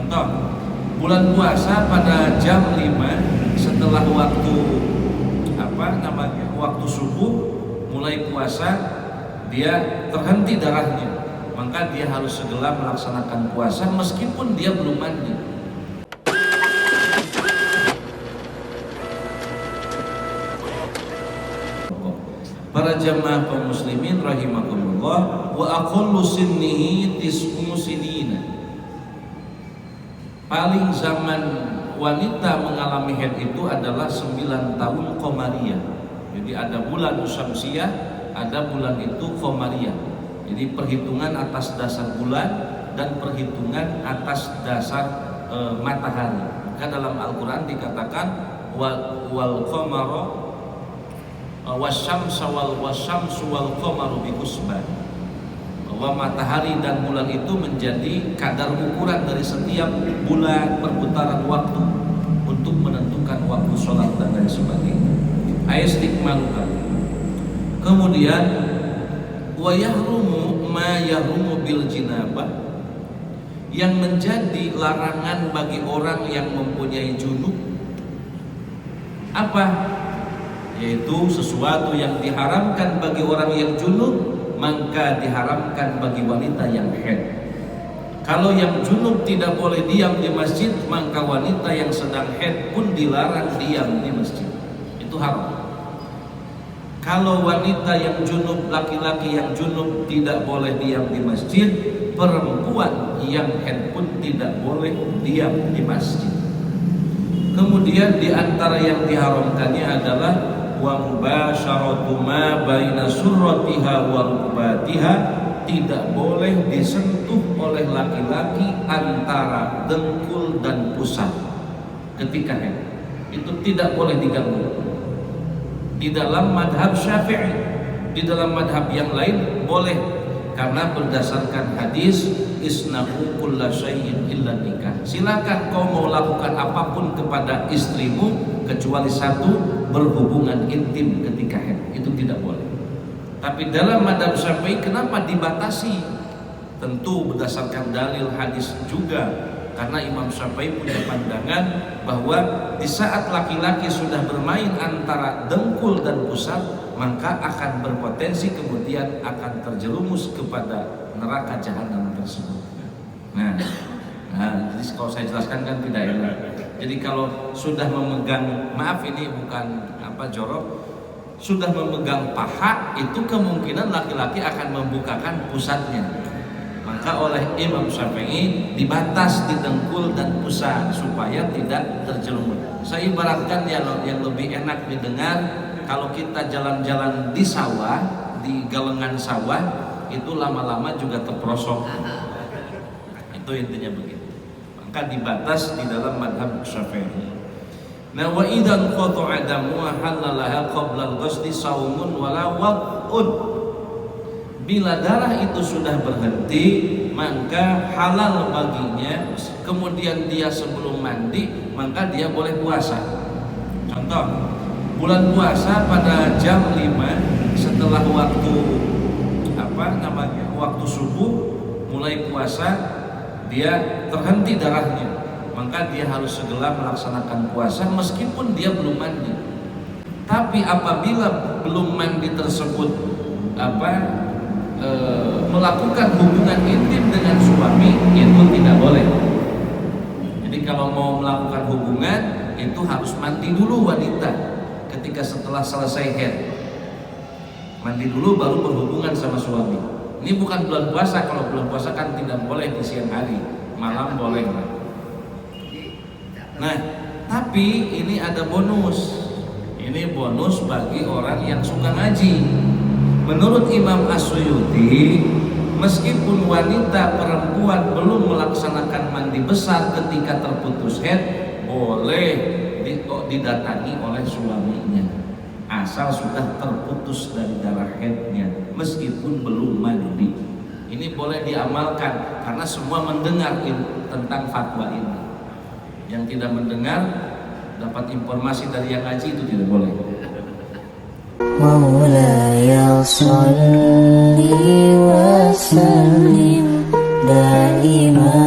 Contoh, bulan puasa pada jam 5 setelah waktu waktu subuh mulai puasa, dia terhenti darahnya, maka dia harus segera melaksanakan puasa meskipun dia belum mandi. Para jamaah kaum muslimin rahimakumullah, wa aqallu sinnihi tis'u sinina. Paling zaman wanita mengalami haid itu adalah 9 tahun qamariyah. Jadi ada bulan syamsiyah, ada bulan itu qamariyah. Jadi perhitungan atas dasar bulan dan perhitungan atas dasar matahari. Maka dalam Al-Qur'an dikatakan wal qamara wasyamsu wal qamaru bihusban, bahwa matahari dan bulan itu menjadi kadar ukuran dari setiap bulan perputaran waktu untuk menentukan waktu sholat dan lain sebagainya. Ayastikmalukan. Kemudian wa yahrumu ma yahrumu bil jinabah, yang menjadi larangan bagi orang yang mempunyai junub apa? Yaitu sesuatu yang diharamkan bagi orang yang junub, maka diharamkan bagi wanita yang haid. Kalau yang junub tidak boleh diam di masjid, maka wanita yang sedang haid pun dilarang diam di masjid. Itu haram. Kalau wanita yang junub, laki-laki yang junub tidak boleh diam di masjid, perempuan yang haid pun tidak boleh diam di masjid. Kemudian di antara yang diharamkannya adalah wa mubasyaratu ma baina surratiha wa rukbatiha, tidak boleh disentuh oleh laki-laki antara dengkul dan pusat ketika haid. Itu tidak boleh diganggu. Di dalam madhab Syafi'i, di dalam madhab yang lain boleh, karena berdasarkan hadis isna'u kulla syai'in illa nikah. Silakan kau mau lakukan apapun kepada istrimu kecuali satu, berhubungan intim ketika haid. Itu tidak boleh. Tapi dalam madhab Syafi'i kenapa dibatasi? Tentu berdasarkan dalil hadis juga, karena Imam Syafi'i punya pandangan bahwa di saat laki-laki sudah bermain antara dengkul dan pusat, maka akan berpotensi kemudian akan terjerumus kepada neraka jahanam tersebut. Nah, jadi kalau saya jelaskan kan tidak enak. Jadi kalau sudah memegang, maaf ini bukan jorok, sudah memegang paha, itu kemungkinan laki-laki akan membukakan pusatnya. Maka oleh Imam Syafi'i dibatas di dengkul dan pusat supaya tidak terjerumus. Saya ibaratkan yang lebih enak didengar, kalau kita jalan-jalan di sawah, di galengan sawah, itu lama-lama juga terperosok. Itu intinya begitu. Maka dibatas di dalam madhab Syafi'i. Nah, wa idzan qata'a damu halalaha qabla al-ghusli saumun wala wad'un. Bila darah itu sudah berhenti, maka halal baginya, kemudian dia sebelum mandi, maka dia boleh puasa. Contoh, bulan puasa pada jam 5 setelah waktu waktu subuh mulai puasa, dia terhenti darahnya, maka dia harus segera melaksanakan puasa meskipun dia belum mandi. Tapi apabila belum mandi tersebut melakukan hubungan intim dengan suami, itu tidak boleh. Jadi kalau mau melakukan hubungan itu harus mandi dulu wanita ketika setelah selesai haid. Mandi dulu baru berhubungan sama suami. Ini bukan bulan puasa. Kalau bulan puasa kan tidak boleh di siang hari, malam boleh. Nah, tapi ini ada bonus. Ini bonus bagi orang yang suka ngaji. Menurut Imam As-Suyuti, meskipun wanita perempuan belum melaksanakan mandi besar ketika terputus haid, boleh didatangi oleh suaminya asal sudah terputus dari darah haidnya meskipun belum mandi. Ini boleh diamalkan karena semua mendengar tentang fatwa ini. Yang tidak mendengar dapat informasi dari yang ngaji itu tidak boleh. Maulaya sholli wa sallim daima